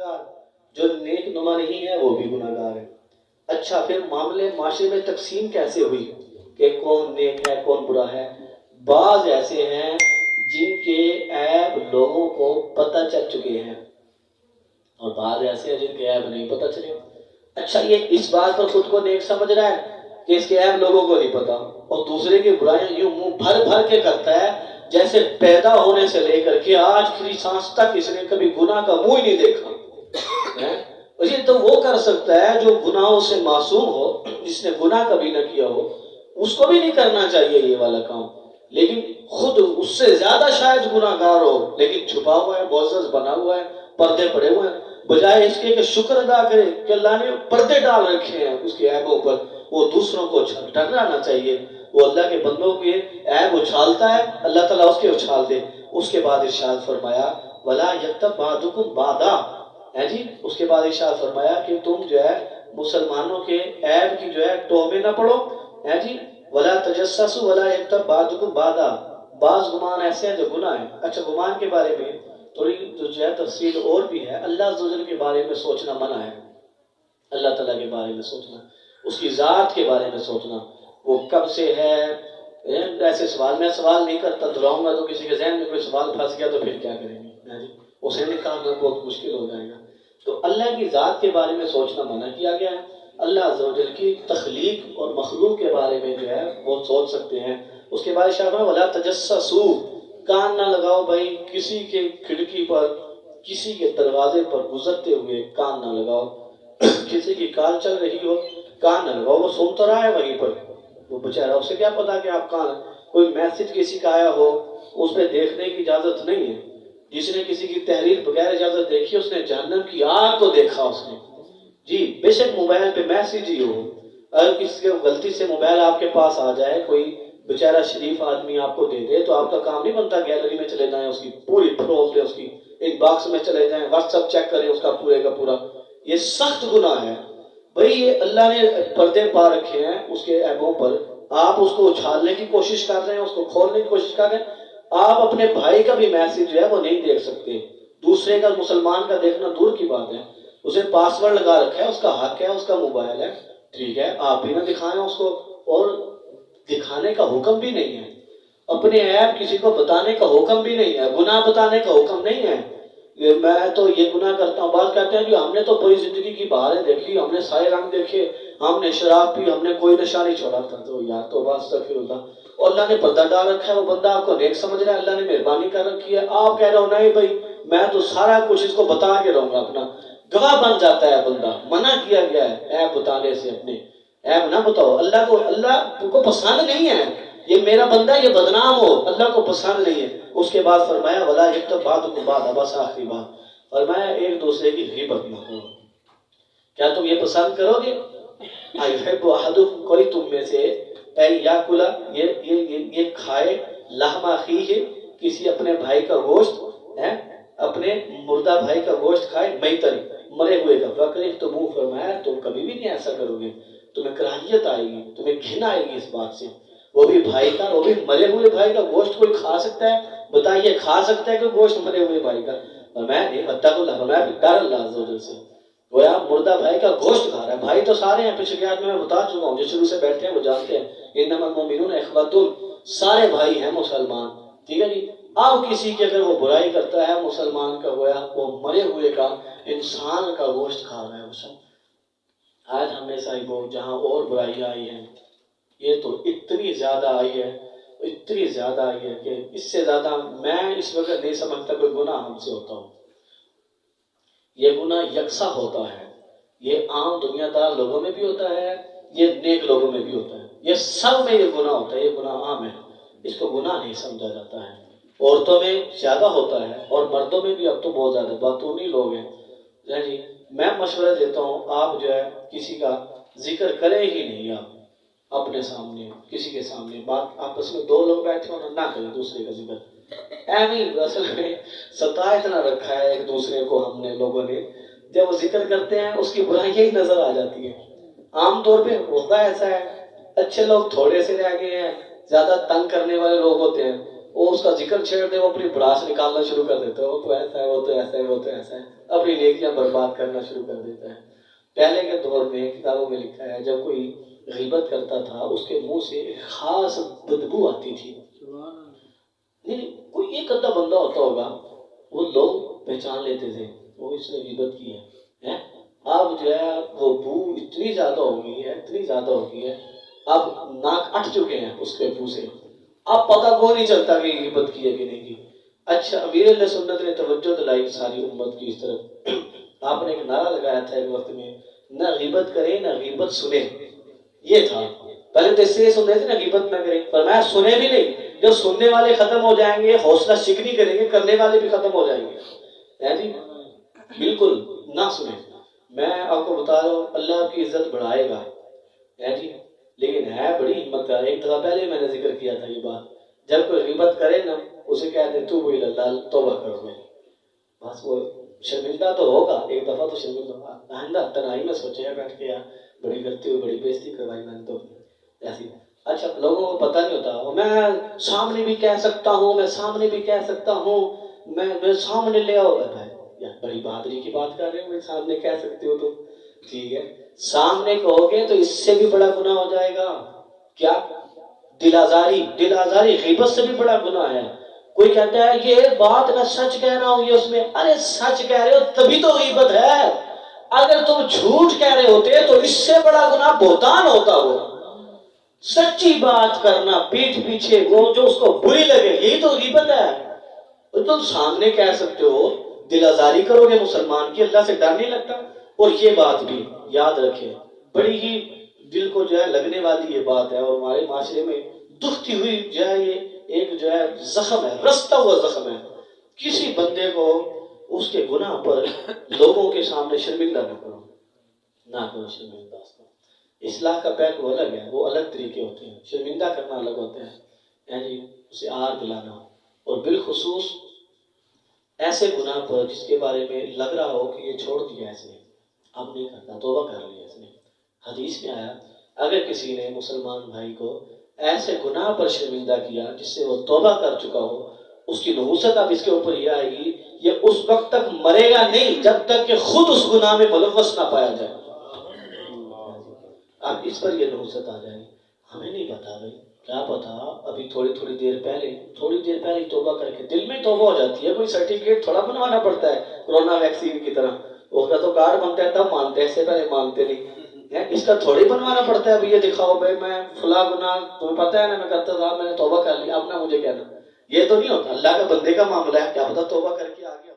گناہگار، جو نیک نما نہیں ہے وہ بھی گناہگار ہے۔ اچھا پھر معاملے معاشرے میں تقسیم کیسے ہوئی کہ کون نیک ہے کون برا ہے؟ بعض ایسے ہیں جن کے عیب لوگوں کو پتہ چل چکے ہیں اور بعض ایسے ہیں جن کے عیب نہیں پتہ چلے۔ اچھا یہ اس بات پر خود کو نیک سمجھ رہا ہے کہ اس کے عیب لوگوں کو نہیں پتا، اور دوسرے کی برائیاں یوں منہ بھر بھر کے کرتا ہے جیسے پیدا ہونے سے لے کر کے آج کی سانس تک اس نے کبھی گناہ کا منہ ہی نہیں دیکھا۔ یہ تو وہ کر سکتا ہے جو گناہوں سے معصوم ہو، جس نے گناہ کبھی نہ کیا ہو، اس کو بھی نہیں کرنا چاہیے یہ والا کام، لیکن خود اس سے زیادہ شاید گناہ گار ہو لیکن چھپا ہوا ہے، معزز بنا ہوا ہے، پردے پڑے ہوئے ہیں، بجائے اس کے کہ شکر ادا کرے کہ اللہ نے پردے ڈال رکھے ہیں اس کے عیبوں پر، وہ دوسروں کو ڈرانا چاہیے۔ وہ اللہ کے بندوں کے عیب اچھالتا ہے، اللہ تعالیٰ اس کے اچھال دے۔ اس کے بعد ارشاد فرمایا وَلَا يَغْتَبْ بَعْضُكُمْ بَعْضًا، ہے جی، اس کے بعد ارشاد فرمایا کہ تم جو ہے مسلمانوں کے عیب کی جو ہے توبے نہ پڑھو، ہے جی، وَلَا تَجَسَّسُوا وَلَا يَغْتَبْ بَعْضُكُمْ بَعْضًا۔ بعض گمان ایسے ہیں جو گناہ ہیں۔ اچھا گمان کے بارے میں تھوڑی جو ہے تفصیل اور بھی ہے۔ اللہ عز و جل کے بارے میں سوچنا منع ہے، اللہ تعالیٰ کے بارے میں سوچنا، اس کی ذات کے بارے میں سوچنا، وہ کب سے ہے، ایسے سوال میں سوال نہیں کرتا، دہراؤں گا تو کسی کے ذہن میں کوئی سوال پھنس گیا تو پھر کیا کریں گے، اسے نکالنا بہت مشکل ہو جائے گا۔ تو اللہ کی ذات کے بارے میں سوچنا منع کیا گیا ہے۔ اللہ عز و جل کی تخلیق اور مخلوق کے بارے میں جو ہے وہ سوچ سکتے ہیں۔ اس کے بعد شاہ وَلَا تَجَسَّسُوا، کان نہ لگاؤ بھائی کسی کے کھڑکی پر، کسی کے دروازے پر گزرتے ہوئے کان نہ لگاؤ، کسی کی کال چل رہی ہو کان نہ لگاؤ، وہ سن تو رہا ہے وہیں پر، وہ بیچارہ اسے کیا پتا کہ آپ کہاں، کوئی میسج کسی کا آیا ہو اس پہ دیکھنے کی اجازت نہیں ہے۔ جس نے کسی کی تحریر بغیر اجازت دیکھی اس نے جہنم کی آگ کو دیکھا اس نے، جی بے شک موبائل پہ میسج ہی ہو، اگر کسی کے غلطی سے موبائل آپ کے پاس آ جائے، کوئی بیچارہ شریف آدمی آپ کو دے دے تو آپ کا کام نہیں بنتا گیلری میں چلے جائیں، اس کی پوری پھرول دیں، اس کی ان باکس میں چلے جائیں، واٹس ایپ چیک کریں اس کا پورے کا پورا۔ یہ سخت گناہ ہے بھئی، یہ اللہ نے پردے پا رکھے ہیں اس کے عیبوں پر، آپ اس کو اچھالنے کی کوشش کر رہے ہیں، اس کو کھولنے کی کوشش کر رہے ہیں۔ آپ اپنے بھائی کا بھی میسج جو ہے وہ نہیں دیکھ سکتے، دوسرے کا مسلمان کا دیکھنا دور کی بات ہے، اسے پاسورڈ لگا رکھا ہے، اس کا حق ہے، اس کا موبائل ہے، ٹھیک ہے، آپ بھی نہ دکھائیں اس کو، اور دکھانے کا حکم بھی نہیں ہے، اپنے عیب کسی کو بتانے کا حکم بھی نہیں ہے، گناہ بتانے کا حکم نہیں ہے۔ میں تو یہ گناہ کرتا ہوں، بعض کہتے ہیں کہ ہم نے تو پوری زندگی کی بہاریں دیکھی، ہم نے سارے رنگ دیکھے، ہم نے شراب پی، ہم نے کوئی نشہ نہیں چھوڑا تھا، تو یار تو بات استغفر اللہ، اور اللہ نے پردہ ڈال رکھا ہے، وہ بندہ آپ کو نیک سمجھ رہا ہے، اللہ نے مہربانی کر رکھی ہے، آپ کہہ رہے ہو نہیں بھائی میں تو سارا کچھ اس کو بتا کے رہوں گا، اپنا گواہ بن جاتا ہے بندہ۔ منع کیا گیا ہے عیب بتانے سے، اپنے عیب نہ بتاؤ، اللہ کو پسند نہیں ہے یہ میرا بندہ یہ بدنام ہو، اللہ کو پسند نہیں ہے۔ اس کے بعد فرمایا وَلَا يَغْتَبْ بَعْضُكُمْ بَعْضًا، بس آخری بات فرمایا ایک دوسرے کی غیبت نہ کرو۔ کیا تم یہ پسند کرو گے؟ أَيُحِبُّ أَحَدُكُمْ، کوئی تم میں سے یاکل یہ کھائے لحم اخیہ، کسی اپنے بھائی کا گوشت ہے، اپنے مردہ بھائی کا گوشت کھائے، میتن مرے ہوئے کا، فَكَرِهْتُمُوهُ، فرمایا تم کبھی بھی نہیں ایسا کرو گے، تمہیں کراہیت آئے گی، تمہیں گھن آئے گی اس بات سے، وہ بھی بھائی کا، وہ بھی مرے ہوئے بھائی کا گوشت کوئی کھا سکتا ہے؟ بتائیے کھا سکتا ہے کہ گوشت مرے ہوئے بھائی کا؟ فرمایا نہیں، اتقوا اللہ، فرمایا ڈر اللہ عز و جل سے، گویا مردہ بھائی کا گوشت کھا رہا ہے۔ بھائی تو سارے ہیں، پچھلے آیت میں بتا چکا ہوں، جو شروع سے بیٹھے ہیں وہ جانتے ہیں، انما المؤمنون اخوۃ، سارے بھائی ہیں مسلمان، ٹھیک ہے جی۔ اب کسی کی اگر وہ برائی کرتا ہے مسلمان کا، گویا وہ مرے ہوئے کا انسان کا گوشت کھا رہا ہے وہ سب۔ آج ہمیں صاحبوں جہاں اور برائیاں آئی ہیں، یہ تو اتنی زیادہ آئی ہے، اتنی زیادہ آئی ہے کہ اس سے زیادہ میں اس وقت نہیں سمجھتا کوئی گناہ ہم سے ہوتا ہو۔ یہ گناہ یکساں ہوتا ہے، یہ عام دنیا دار لوگوں میں بھی ہوتا ہے، یہ نیک لوگوں میں بھی ہوتا ہے، یہ سب میں یہ گناہ ہوتا ہے، یہ گناہ عام ہے، اس کو گناہ نہیں سمجھا جاتا ہے۔ عورتوں میں زیادہ ہوتا ہے اور مردوں میں بھی اب تو بہت زیادہ، باتونی لوگ ہیں جی۔ میں مشورہ دیتا ہوں آپ جو ہے کسی کا ذکر کریں ہی نہیں، آپ اپنے سامنے کسی کے سامنے بات آپس میں دو لوگ بیٹھے ہونا نہ کریں دوسرے کا ذکر، ایویں اصل میں ستا اتنا رکھا ہے ایک دوسرے کو ہم نے لوگوں نے، جب وہ ذکر کرتے ہیں اس کی برائیاں ہی نظر آ جاتی ہیں۔ عام طور پہ ہوتا ایسا ہے، اچھے لوگ تھوڑے سے رہ گئے ہیں، زیادہ تنگ کرنے والے لوگ ہوتے ہیں، وہ اس کا ذکر چھیڑ دے، وہ اپنی بڑاس نکالنا شروع کر دیتا ہے، وہ تو ایسا ہے، وہ تو ایسا ہے، وہ تو ایسا ہے، اپنی نیکیاں برباد کرنا شروع کر دیتا ہے۔ پہلے کے دور میں کتابوں میں لکھا ہے جب کوئی غیبت کرتا تھا اس کے منہ سے ایک خاص بدبو آتی تھی۔ نہیں، کوئی ایک ادھا بندہ ہوتا ہوگا وہ لوگ پہچان لیتے تھے وہ اس نے غیبت کی ہے۔ اب جو ہے وہ بو اتنی زیادہ ہو گئی ہے، اتنی زیادہ ہو گئی ہے، اب ناک اٹھ چکے ہیں اس کے بو سے، اب پتہ کو نہیں چلتا کہ غیبت کی ہے کہ نہیں کی۔ اچھا، امیر اہل سنت نے توجہ دلائی ساری امت کی اس طرف۔ آپ نے ایک نعرہ لگایا تھا ایک وقت میں، نہ غیبت کرے نہ غیبت سنے، یہ تھا۔ پہلے تو اس سے یہ سن رہے تھے نہ غیبت نہ کرے، فرمایا سنے بھی نہیں، جب سننے والے ختم ہو جائیں گے حوصلہ شکنی کریں گے، کرنے والے بھی ختم ہو جائیں گے۔ ہے جی، بالکل نہ سنیں۔ میں آپ کو بتا رہا ہوں اللہ آپ کی عزت بڑھائے گا، ہے جی، لیکن ہے بڑی ہمت کا۔ ایک دفعہ پہلے میں نے ذکر کیا تھا یہ بات، جب کوئی غیبت کرے نا اسے کہتے توبوا الی اللہ، توبہ کرو، بس وہ شرمندہ تو ہوگا، ایک دفعہ تو شرمندہ ہوگا، آئندہ تنہائی میں سوچے گا بیٹھ کے یار بڑی غلطی ہوئی، بڑی بےزتی کروائی میں نے تو ایسی۔ اچھا، لوگوں کو پتہ نہیں ہوتا، میں سامنے بھی کہہ سکتا ہوں، میں سامنے بھی کہہ سکتا ہوں، میں سامنے لے آؤ، یار بڑی بہادری کی بات کر رہے ہو، میں سامنے کہہ سکتے ہو تو ٹھیک ہے، سامنے کہو گے تو اس سے بھی بڑا گناہ ہو جائے گا۔ کیا؟ دل آزاری، دل آزاری غیبت سے بھی بڑا گناہ ہے۔ کوئی کہتا ہے یہ بات میں سچ کہہ رہا ہوں، یہ اس میں، ارے سچ کہہ رہے ہو تبھی تو غیبت ہے، اگر تم جھوٹ کہہ رہے ہوتے تو اس سے بڑا گناہ بہتان ہوتا وہ۔ سچی بات کرنا پیٹھ پیچھے وہ جو اس کو بری لگے، یہی تو غیبت ہے۔ تم سامنے کہہ سکتے ہو، دل آزاری کرو گے مسلمان کی، اللہ سے ڈر نہیں لگتا۔ اور یہ بات بھی یاد رکھیں، بڑی ہی دل کو جو ہے لگنے والی یہ بات ہے، اور ہمارے معاشرے میں دکھتی ہوئی جو ہے یہ ایک جو ہے زخم ہے، رستا ہوا زخم ہے۔ کسی بندے کو اس کے گناہ پر لوگوں کے سامنے شرمندہ نہ کرو، نہ کرو شرمندہ اس کو۔ اصلاح کا پہلو الگ ہے، وہ الگ طریقے ہوتے ہیں، شرمندہ کرنا الگ ہوتا ہے، یعنی اسے آر دلانا۔ اور بالخصوص ایسے گناہ پر جس کے بارے میں لگ رہا ہو کہ یہ چھوڑ دیا اس نے، اب نہیں کرتا، توبہ کر لیا اس نے۔ حدیث میں آیا اگر کسی نے مسلمان بھائی کو ایسے گناہ پر شرمندہ کیا جس سے وہ توبہ کر چکا ہو، اس کی نحوست اب اس کے اوپر یہ آئے گی، یہ اس وقت تک مرے گا نہیں جب تک کہ خود اس گناہ میں ملوث نہ پایا جائے۔ اب اس پر یہ نحوست آ جائے، ہمیں نہیں پتا بھائی، کیا پتا ابھی تھوڑی دیر پہلے توبہ کر کے دل میں توبہ ہو جاتی ہے، کوئی سرٹیفکیٹ تھوڑا بنوانا پڑتا ہے کورونا ویکسین کی طرح، اس کا تو کارڈ بنتا ہے تب مانتے ہیں، اس سے پہلے مانتے نہیں، اس کا تھوڑی بنوانا پڑتا ہے ابھی یہ دکھاؤ بھائی میں فلاں گناہ تمہیں پتہ ہے نا میں کرتا تھا، میں نے توبہ کر لی، اب نہ مجھے کہنا، یہ تو نہیں ہوتا۔ اللہ کا بندے کا معاملہ ہے، کیا پتا توبہ کر کے آ گیا۔